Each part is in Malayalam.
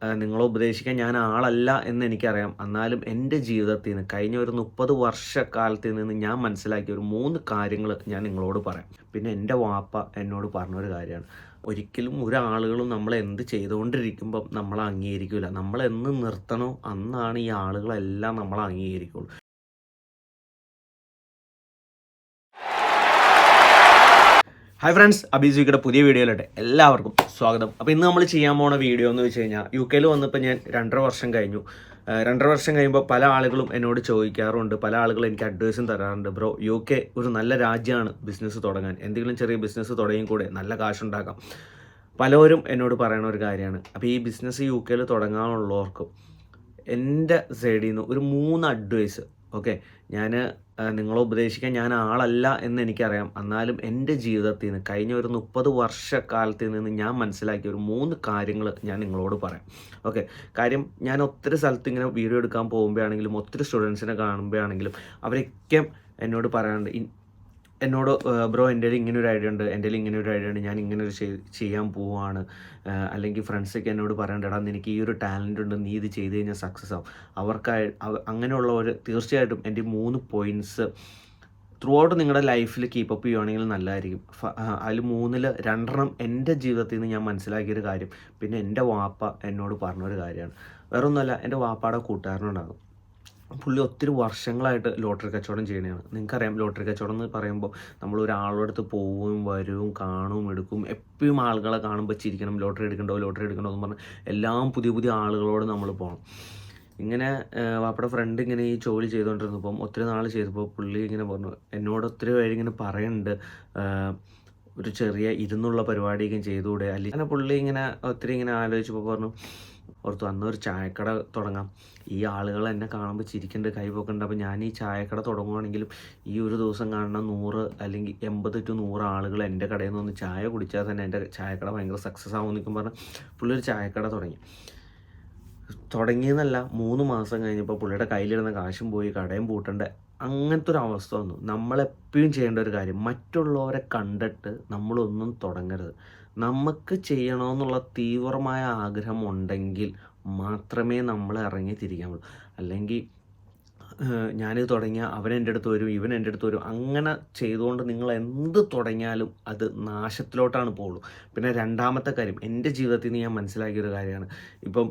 നിങ്ങളെ ഉപദേശിക്കാൻ ഞാൻ ആളല്ല എന്ന് എനിക്കറിയാം. എന്നാലും എൻ്റെ ജീവിതത്തിൽ നിന്ന് കഴിഞ്ഞ ഒരു 30 വർഷക്കാലത്തിൽ നിന്ന് ഞാൻ മനസ്സിലാക്കിയ ഒരു 3 കാര്യങ്ങൾ ഞാൻ നിങ്ങളോട് പറയാം. പിന്നെ എൻ്റെ വാപ്പ എന്നോട് പറഞ്ഞൊരു കാര്യമാണ്. ഒരിക്കലും ഒരാളുകളും നമ്മളെന്ത് ചെയ്തുകൊണ്ടിരിക്കുമ്പം നമ്മളെ അംഗീകരിക്കില്ല. നമ്മളെന്ന് നിർത്തണോ അന്നാണ് ഈ ആളുകളെല്ലാം നമ്മളെ അംഗീകരിക്കുള്ളൂ. ഹായ് ഫ്രണ്ട്സ്, അഭിജിയുടെ പുതിയ വീഡിയോയിലോട്ടെ എല്ലാവർക്കും സ്വാഗതം. അപ്പോൾ ഇന്ന് നമ്മൾ ചെയ്യാൻ പോണ വീഡിയോ എന്ന് വെച്ച് കഴിഞ്ഞാൽ UK വന്നപ്പോൾ ഞാൻ 2.5 വർഷം കഴിഞ്ഞു. 2.5 വർഷം കഴിയുമ്പോൾ പല ആളുകളും എന്നോട് ചോദിക്കാറുണ്ട്, പല ആളുകളും എനിക്ക് അഡ്വൈസും തരാറുണ്ട്. ബ്രോ, UK ഒരു നല്ല രാജ്യമാണ് ബിസിനസ് തുടങ്ങാൻ, എന്തെങ്കിലും ചെറിയ ബിസിനസ് തുടങ്ങി കൂടെ നല്ല കാശുണ്ടാക്കാം. പലരും എന്നോട് പറയണ ഒരു കാര്യമാണ്. അപ്പോൾ ഈ ബിസിനസ് UK തുടങ്ങാനുള്ളവർക്കും എൻ്റെ സൈഡിൽ നിന്ന് ഒരു 3 അഡ്വൈസ്. ഓക്കെ, ഞാൻ നിങ്ങളെ ഉപദേശിക്കാൻ ഞാൻ ആളല്ല എന്ന് എനിക്കറിയാം. എന്നാലും എൻ്റെ ജീവിതത്തിൽ നിന്ന് കഴിഞ്ഞ ഒരു 30 വർഷക്കാലത്തിൽ നിന്ന് ഞാൻ മനസ്സിലാക്കിയ ഒരു 3 കാര്യങ്ങൾ ഞാൻ നിങ്ങളോട് പറയാം. ഓക്കെ, കാര്യം ഞാൻ ഒത്തിരി സ്ഥലത്ത് ഇങ്ങനെ വീഡിയോ എടുക്കാൻ പോകുമ്പോഴാണെങ്കിലും ഒത്തിരി സ്റ്റുഡൻസിനെ കാണുമ്പോഴാണെങ്കിലും അവരൊക്കെ എന്നോട് പറയാറുണ്ട്, എന്നോട് ബ്രോ എൻ്റെ ഇങ്ങനെ ഒരു ഐഡിയ ഉണ്ട്, എൻ്റെ ഇങ്ങനെ ഒരു ഐഡിയ ഉണ്ട്, ഞാൻ ഇങ്ങനെ ഒരു ചെയ്യാൻ പോവുകയാണ്. അല്ലെങ്കിൽ ഫ്രണ്ട്സൊക്കെ എന്നോട് പറയണ്ടെടാ, നിനക്ക് ഈ ഒരു ടാലൻ്റ് ഉണ്ട്, നീ ഇത് ചെയ്ത് കഴിഞ്ഞാൽ സക്സസ് ആവും. അങ്ങനെയുള്ളവർ തീർച്ചയായിട്ടും എൻ്റെ 3 പോയിൻറ്റ്സ് ത്രൂ ഔട്ട് നിങ്ങളുടെ ലൈഫിൽ കീപ്പപ്പ് ചെയ്യുകയാണെങ്കിൽ നല്ലതായിരിക്കും. അതിൽ 3-ൽ 2 എൻ്റെ ജീവിതത്തിൽ നിന്ന് ഞാൻ മനസ്സിലാക്കിയൊരു കാര്യം, പിന്നെ എൻ്റെ വാപ്പ എന്നോട് പറഞ്ഞൊരു കാര്യമാണ്. വേറൊന്നുമല്ല, എൻ്റെ വാപ്പയുടെ കൂട്ടുകാരനുണ്ടാകും. പുള്ളി ഒത്തിരി വർഷങ്ങളായിട്ട് ലോട്ടറി കച്ചവടം ചെയ്യണതാണ്. നിങ്ങൾക്കറിയാം, ലോട്ടറി കച്ചവടം എന്ന് പറയുമ്പോൾ നമ്മൾ ഒരാളുടെ അടുത്ത് പോവും വരും കാണും എടുക്കും, എപ്പോഴും ആളുകളെ കാണുമ്പോൾ ചിരിക്കണം, ലോട്ടറി എടുക്കണ്ടോ എന്ന് പറഞ്ഞ് എല്ലാം പുതിയ പുതിയ ആളുകളോട് നമ്മൾ പോകണം. ഇങ്ങനെ വാപ്പയുടെ ഫ്രണ്ട് ഇങ്ങനെ ഈ ജോലി ചെയ്തുകൊണ്ടിരുന്നപ്പം ഒത്തിരി നാൾ ചെയ്തപ്പോൾ പുള്ളി ഇങ്ങനെ പറഞ്ഞു, എന്നോട് ഒത്തിരി പേര് ഇങ്ങനെ പറയുന്നുണ്ട്, ഒരു ചെറിയ ഇരുന്നുള്ള പരിപാടിയൊക്കെ ചെയ്തുകൂടെ. അല്ലെങ്കിൽ അങ്ങനെ പുള്ളി ഇങ്ങനെ ഒത്തിരി ഇങ്ങനെ ആലോചിച്ചപ്പോൾ പറഞ്ഞു, ഓർത്തു അന്നൊരു ചായക്കട തുടങ്ങാം. ഈ ആളുകൾ എന്നെ കാണുമ്പോൾ ചിരിക്കേണ്ട കൈ പൊക്കുന്നുണ്ട്. അപ്പോൾ ഞാൻ ഈ ചായക്കട തുടങ്ങുകയാണെങ്കിലും ഈ ഒരു ദിവസം കാണുന്ന 100 അല്ലെങ്കിൽ 80 to 100 ആളുകൾ എൻ്റെ കടയിൽ നിന്ന് ചായ കുടിച്ചാൽ തന്നെ എൻ്റെ ചായക്കട ഭയങ്കര സക്സസ് ആവും എന്നൊക്കെ പറഞ്ഞ് പുള്ളി ഒരു ചായക്കട തുടങ്ങിയെന്നല്ല, 3 മാസം കഴിഞ്ഞപ്പോൾ പുള്ളിയുടെ കയ്യിലിരുന്ന കാശും പോയി, കടയും പൂട്ടേണ്ട അങ്ങനത്തെ ഒരു അവസ്ഥ വന്നു. നമ്മളെപ്പോഴും ചെയ്യേണ്ട ഒരു കാര്യം, മറ്റുള്ളവരെ കണ്ടിട്ട് നമ്മളൊന്നും തുടങ്ങരുത്. നമുക്ക് ചെയ്യണമെന്നുള്ള തീവ്രമായ ആഗ്രഹം ഉണ്ടെങ്കിൽ മാത്രമേ നമ്മൾ ഇറങ്ങി തിരിക്കാൻ പറ്റൂ. അല്ലെങ്കിൽ ഞാനിത് തുടങ്ങിയാൽ അവൻ എൻ്റെ അടുത്ത് വരും, ഇവൻ എൻ്റെ അടുത്ത് വരും, അങ്ങനെ ചെയ്തുകൊണ്ട് നിങ്ങൾ എന്ത് തുടങ്ങിയാലും അത് നാശത്തിലോട്ടാണ് പോകുള്ളൂ. പിന്നെ 2ാമത്തെ കാര്യം, എൻ്റെ ജീവിതത്തിൽ നിന്ന് ഞാൻ മനസ്സിലാക്കിയൊരു കാര്യമാണ്. ഇപ്പം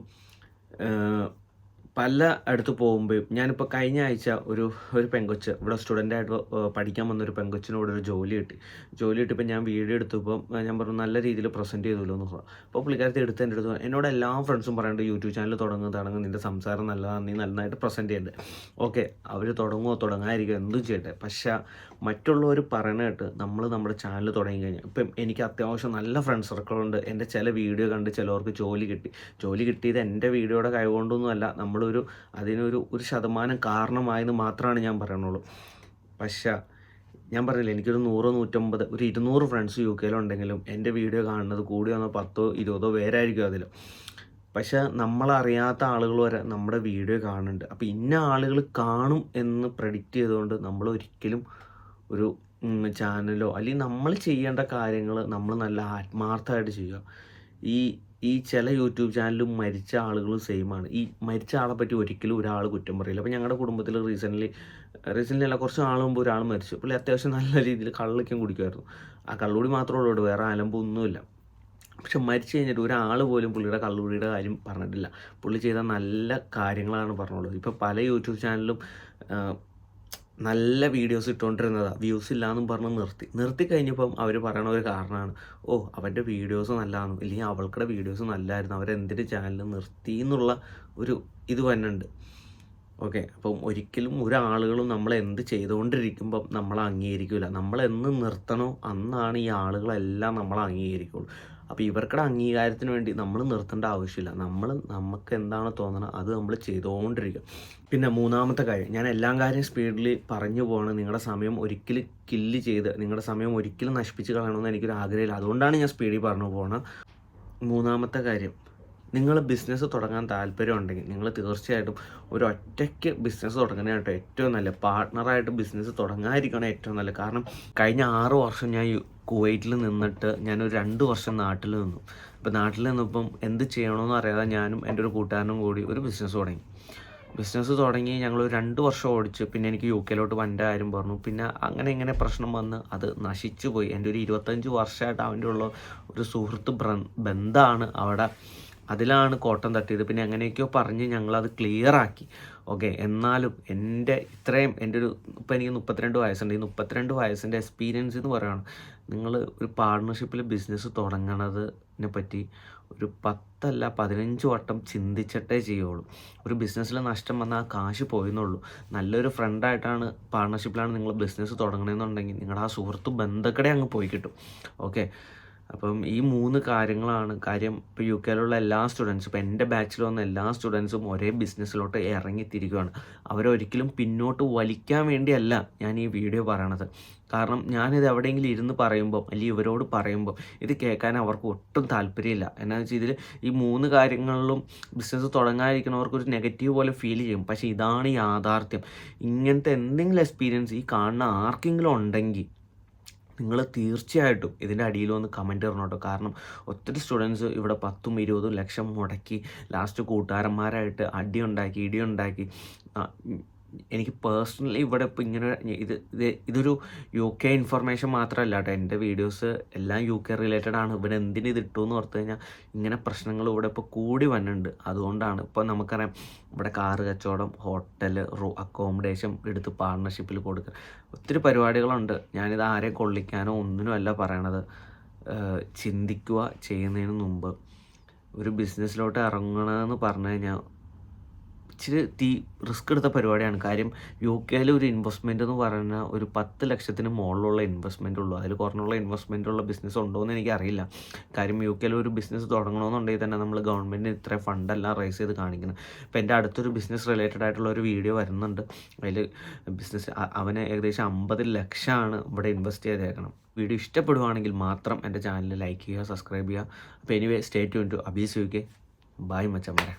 പല അടുത്ത് പോകുമ്പോഴും, ഞാനിപ്പോൾ കഴിഞ്ഞ ആഴ്ച ഒരു പെങ്കൊച്ച് ഇവിടെ സ്റ്റുഡൻ്റായിട്ട് പഠിക്കാൻ വന്നൊരു പെങ്കൊച്ചിനോട് ഒരു ജോലി കിട്ടിയപ്പോൾ ഞാൻ വീഡിയോ എടുത്തപ്പോൾ ഞാൻ പറഞ്ഞു, നല്ല രീതിയിൽ പ്രസൻറ്റ് ചെയ്തല്ലോ എന്ന് പറഞ്ഞു. അപ്പോൾ പുള്ളിക്കാരത്തെ എൻ്റെ അടുത്ത് എന്നോട് എല്ലാ ഫ്രണ്ട്സും പറയുന്നുണ്ട്, യൂട്യൂബ് ചാനൽ തുടങ്ങും, നിൻ്റെ സംസാരം നല്ലതാണ്, നീ നന്നായിട്ട് പ്രസൻറ്റ് ചെയ്യേണ്ടത്. ഓക്കെ, അവർ തുടങ്ങാതിരിക്കുക, എന്തും ചെയ്യട്ടെ. പക്ഷേ മറ്റുള്ളവർ പറയണായിട്ട് നമ്മൾ നമ്മുടെ ചാനൽ തുടങ്ങി കഴിഞ്ഞാൽ, ഇപ്പം എനിക്ക് അത്യാവശ്യം നല്ല ഫ്രണ്ട് സർക്കിളുണ്ട്. എൻ്റെ ചില വീഡിയോ കണ്ട് ചിലവർക്ക് ജോലി കിട്ടിയത് എൻ്റെ വീഡിയോയുടെ കൈകൊണ്ടൊന്നുമല്ല, അതിനൊരു ശതമാനം കാരണമായെന്ന് മാത്രമാണ് ഞാൻ പറയണുള്ളൂ. പക്ഷേ ഞാൻ പറഞ്ഞില്ല, എനിക്കൊരു 100-150 ഒരു 200 ഫ്രണ്ട്സ് UK ഉണ്ടെങ്കിലും എൻ്റെ വീഡിയോ കാണുന്നത് കൂടി വന്ന 10-20 പേരായിരിക്കും അതിൽ. പക്ഷേ നമ്മളറിയാത്ത ആളുകൾ വരെ നമ്മുടെ വീഡിയോ കാണുന്നുണ്ട്. അപ്പോൾ ഇന്ന ആളുകൾ കാണും എന്ന് പ്രെഡിക്റ്റ് ചെയ്തുകൊണ്ട് നമ്മൾ ഒരിക്കലും ഒരു ചാനലോ അല്ലെങ്കിൽ നമ്മൾ ചെയ്യേണ്ട കാര്യങ്ങൾ നമ്മൾ നല്ല ആത്മാർത്ഥമായിട്ട് ചെയ്യുക. ഈ ചില യൂട്യൂബ് ചാനലും മരിച്ച ആളുകളും സെയിമാണ്. ഈ മരിച്ച ആളെ പറ്റി ഒരിക്കലും ഒരാൾ കുറ്റം പറയില്ല. അപ്പോൾ ഞങ്ങളുടെ കുടുംബത്തിൽ റീസെൻ്റ്ലി അല്ല, കുറച്ച് നാൾ മുമ്പ് ഒരാൾ മരിച്ചു. പുള്ളി അത്യാവശ്യം നല്ല രീതിയിൽ കള്ളൊക്കെ കുടിക്കുമായിരുന്നു. ആ കള്ളുകൂടി മാത്രമേ ഉള്ളൂ, വേറെ അലമ്പൊന്നുമില്ല. പക്ഷെ മരിച്ചു കഴിഞ്ഞിട്ട് ഒരാൾ പോലും പുള്ളിയുടെ കള്ളുകൂടിയുടെ കാര്യം പറഞ്ഞിട്ടില്ല. പുള്ളി ചെയ്ത നല്ല കാര്യങ്ങളാണ് പറഞ്ഞുള്ളത്. ഇപ്പോൾ പല യൂട്യൂബ് ചാനലും നല്ല വീഡിയോസ് ഇട്ടുകൊണ്ടിരുന്നതാണ്, വ്യൂസ് ഇല്ലയെന്നും പറഞ്ഞ് നിർത്തി കഴിഞ്ഞപ്പം അവർ പറയണ ഒരു കാരണമാണ്, അവൻ്റെ വീഡിയോസ് നല്ലതാണ്, ഇല്ലെങ്കിൽ അവൾക്കുടെ വീഡിയോസ് നല്ലതായിരുന്നു, അവരെന്തിൻ്റെ ചാനൽ നിർത്തി എന്നുള്ള ഒരു ഇത് വന്നുണ്ട്. ഓക്കെ, അപ്പം ഒരിക്കലും ഒരാളുകളും നമ്മളെന്ത് ചെയ്തുകൊണ്ടിരിക്കുമ്പം നമ്മളെ അംഗീകരിക്കില്ല. നമ്മളെന്ന് നിർത്തണോ അന്നാണ് ഈ ആളുകളെല്ലാം നമ്മളെ അംഗീകരിക്കുള്ളൂ. അപ്പോൾ ഇവർക്കുടെ അംഗീകാരത്തിന് വേണ്ടി നമ്മൾ നിർത്തേണ്ട ആവശ്യമില്ല. നമുക്ക് എന്താണ് തോന്നുന്നത് അത് നമ്മൾ ചെയ്തുകൊണ്ടിരിക്കുക. പിന്നെ 3ാമത്തെ കാര്യം, ഞാൻ എല്ലാ കാര്യം സ്പീഡിൽ പറഞ്ഞു പോകണം. നിങ്ങളുടെ സമയം ഒരിക്കലും കില്ല് ചെയ്ത് നിങ്ങളുടെ സമയം ഒരിക്കലും നശിപ്പിച്ച് കളയണമെന്ന് എനിക്കൊരു ആഗ്രഹമില്ല. അതുകൊണ്ടാണ് ഞാൻ സ്പീഡിൽ പറഞ്ഞു പോകണം. 3ാമത്തെ കാര്യം, നിങ്ങൾ ബിസിനസ് തുടങ്ങാൻ താല്പര്യമുണ്ടെങ്കിൽ നിങ്ങൾ തീർച്ചയായിട്ടും ഒറ്റയ്ക്ക് ബിസിനസ് തുടങ്ങുന്നതായിട്ട് ഏറ്റവും നല്ല. പാർട്ട്ണറായിട്ട് ബിസിനസ് തുടങ്ങാതിരിക്കണം ഏറ്റവും നല്ലത്. കാരണം കഴിഞ്ഞ 6 വർഷം ഞാൻ കുവൈറ്റിൽ നിന്നിട്ട് ഞാനൊരു 2 വർഷം നാട്ടിൽ നിന്നു. അപ്പോൾ നാട്ടിൽ നിന്നപ്പം എന്ത് ചെയ്യണമെന്ന് അറിയാതെ ഞാനും എൻ്റെ ഒരു കൂട്ടുകാരനും കൂടി ഒരു ബിസിനസ് തുടങ്ങി ഞങ്ങൾ 2 വർഷം ഓടിച്ച്. പിന്നെ എനിക്ക് UK വൻ്റെ കാര്യം പറഞ്ഞു. പിന്നെ അങ്ങനെ ഇങ്ങനെ പ്രശ്നം വന്ന് അത് നശിച്ചു പോയി. എൻ്റെ ഒരു 25 വർഷമായിട്ട് അവൻ്റെ ഉള്ള ഒരു സുഹൃത്ത് ബന്ധമാണ് അവിടെ. അതിലാണ് കോട്ടം തട്ടിയത്. പിന്നെ എങ്ങനെയൊക്കെയോ പറഞ്ഞ് ഞങ്ങളത് ക്ലിയറാക്കി. ഓക്കെ, എന്നാലും എൻ്റെ ഇപ്പോൾ എനിക്ക് 32 വയസ്സുണ്ട്. ഈ 32 വയസ്സിൻ്റെ എക്സ്പീരിയൻസ് എന്ന് പറയുകയാണ്, നിങ്ങൾ ഒരു പാർട്ട്ണർഷിപ്പിൽ ബിസിനസ് തുടങ്ങണതിനെ പറ്റി ഒരു 10 അല്ല 15 വട്ടം ചിന്തിച്ചിട്ടേ ചെയ്യുള്ളൂ. ഒരു ബിസിനസ്സിൽ നഷ്ടം വന്നാൽ ആ കാശ് പോയെന്നുള്ളൂ. നല്ലൊരു ഫ്രണ്ടായിട്ടാണ് പാർട്ട്ണർഷിപ്പിലാണ് നിങ്ങൾ ബിസിനസ് തുടങ്ങണമെന്നുണ്ടെങ്കിൽ നിങ്ങളുടെ ആ സുഹൃത്ത് ബന്ധക്കടെ അങ്ങ് പോയി കിട്ടും. ഓക്കെ, അപ്പം ഈ 3 കാര്യങ്ങളാണ് കാര്യം. ഇപ്പോൾ UK എല്ലാ സ്റ്റുഡൻസും, ഇപ്പോൾ എൻ്റെ ബാച്ചിൽ വന്ന എല്ലാ സ്റ്റുഡൻസും ഒരേ ബിസിനസ്സിലോട്ട് ഇറങ്ങിത്തിരിക്കുകയാണ്. അവരൊരിക്കലും പിന്നോട്ട് വലിക്കാൻ വേണ്ടിയല്ല ഞാൻ ഈ വീഡിയോ പറയണത്. കാരണം ഞാനിത് എവിടെയെങ്കിലും ഇരുന്ന് പറയുമ്പോൾ അല്ലെങ്കിൽ ഇവരോട് പറയുമ്പോൾ ഇത് കേൾക്കാൻ അവർക്ക് ഒട്ടും താല്പര്യമില്ല. എന്നാന്ന് വെച്ചാൽ ഇതിൽ ഈ 3 കാര്യങ്ങളിലും ബിസിനസ് തുടങ്ങാതിരിക്കുന്നവർക്കൊരു നെഗറ്റീവ് പോലെ ഫീൽ ചെയ്യും. പക്ഷേ ഇതാണ് യാഥാർത്ഥ്യം. ഇങ്ങനത്തെ എന്തെങ്കിലും എക്സ്പീരിയൻസ് ഈ കാണുന്ന ആർക്കെങ്കിലും ഉണ്ടെങ്കിൽ നിങ്ങൾ തീർച്ചയായിട്ടും ഇതിൻ്റെ അടിയിൽ വന്ന് കമൻറ്റ് ഇടണം കേട്ടോ. കാരണം ഒത്തിരി സ്റ്റുഡൻസ് ഇവിടെ 10ഉം 20ഉം ലക്ഷം മുടക്കി ലാസ്റ്റ് കൂട്ടുകാരന്മാരായിട്ട് ഇടിയുണ്ടാക്കി. എനിക്ക് പേഴ്സണലി ഇവിടെ ഇപ്പോൾ ഇങ്ങനെ ഇതൊരു UK ഇൻഫർമേഷൻ മാത്രമല്ല കേട്ടോ. എൻ്റെ വീഡിയോസ് എല്ലാം UK റിലേറ്റഡ് ആണ്. ഇവിടെ എന്തിന് ഇത് ഇട്ടു എന്ന് ഓർത്ത് കഴിഞ്ഞാൽ ഇങ്ങനെ പ്രശ്നങ്ങൾ ഇവിടെ ഇപ്പോൾ കൂടി വന്നിട്ടുണ്ട്. അതുകൊണ്ടാണ് ഇപ്പോൾ നമുക്കറിയാം ഇവിടെ കാറ് കച്ചവടം, ഹോട്ടൽ, അക്കോമഡേഷൻ എടുത്ത് പാർട്ട്ണർഷിപ്പിൽ കൊടുക്കുക, ഒത്തിരി പരിപാടികളുണ്ട്. ഞാനിത് ആരെയും കൊള്ളിക്കാനോ ഒന്നിനുമല്ല പറയണത്. ചിന്തിക്കുക ചെയ്യുന്നതിന് മുമ്പ്. ഒരു ബിസിനസ്സിലോട്ട് ഇറങ്ങണമെന്ന് പറഞ്ഞു കഴിഞ്ഞാൽ ഇച്ചിരി റിസ്ക് എടുത്ത പരിപാടിയാണ്. കാര്യം UK ഒരു ഇൻവെസ്റ്റ്മെൻറ്റ് എന്ന് പറഞ്ഞാൽ ഒരു 10 ലക്ഷത്തിന് മുകളിലുള്ള ഇൻവെസ്റ്റ്മെൻ്റ് ഉള്ളൂ. അതിൽ കുറഞ്ഞുള്ള ഇൻവെസ്റ്റ്മെൻ്റ് ഉള്ള ബിസിനസ് ഉണ്ടോ എന്ന് എനിക്കറിയില്ല. കാര്യം UK ഒരു ബിസിനസ് തുടങ്ങണമെന്നുണ്ടെങ്കിൽ തന്നെ നമ്മൾ ഗവൺമെൻറ്റിന് ഇത്ര ഫണ്ടെല്ലാം റൈസ് ചെയ്ത് കാണിക്കണം. ഇപ്പോൾ എൻ്റെ അടുത്തൊരു ബിസിനസ് റിലേറ്റഡ് ആയിട്ടുള്ള ഒരു വീഡിയോ വരുന്നുണ്ട്. അതിൽ അവന് ഏകദേശം 50 ലക്ഷമാണ് ഇവിടെ ഇൻവെസ്റ്റ് ചെയ്തേക്കണം. വീഡിയോ ഇഷ്ടപ്പെടുവാണെങ്കിൽ മാത്രം എൻ്റെ ചാനൽ ലൈക്ക് ചെയ്യുക, സബ്സ്ക്രൈബ് ചെയ്യുക. അപ്പോൾ anyway stay tune to Abees UK. Bye മച്ചന്മാരെ.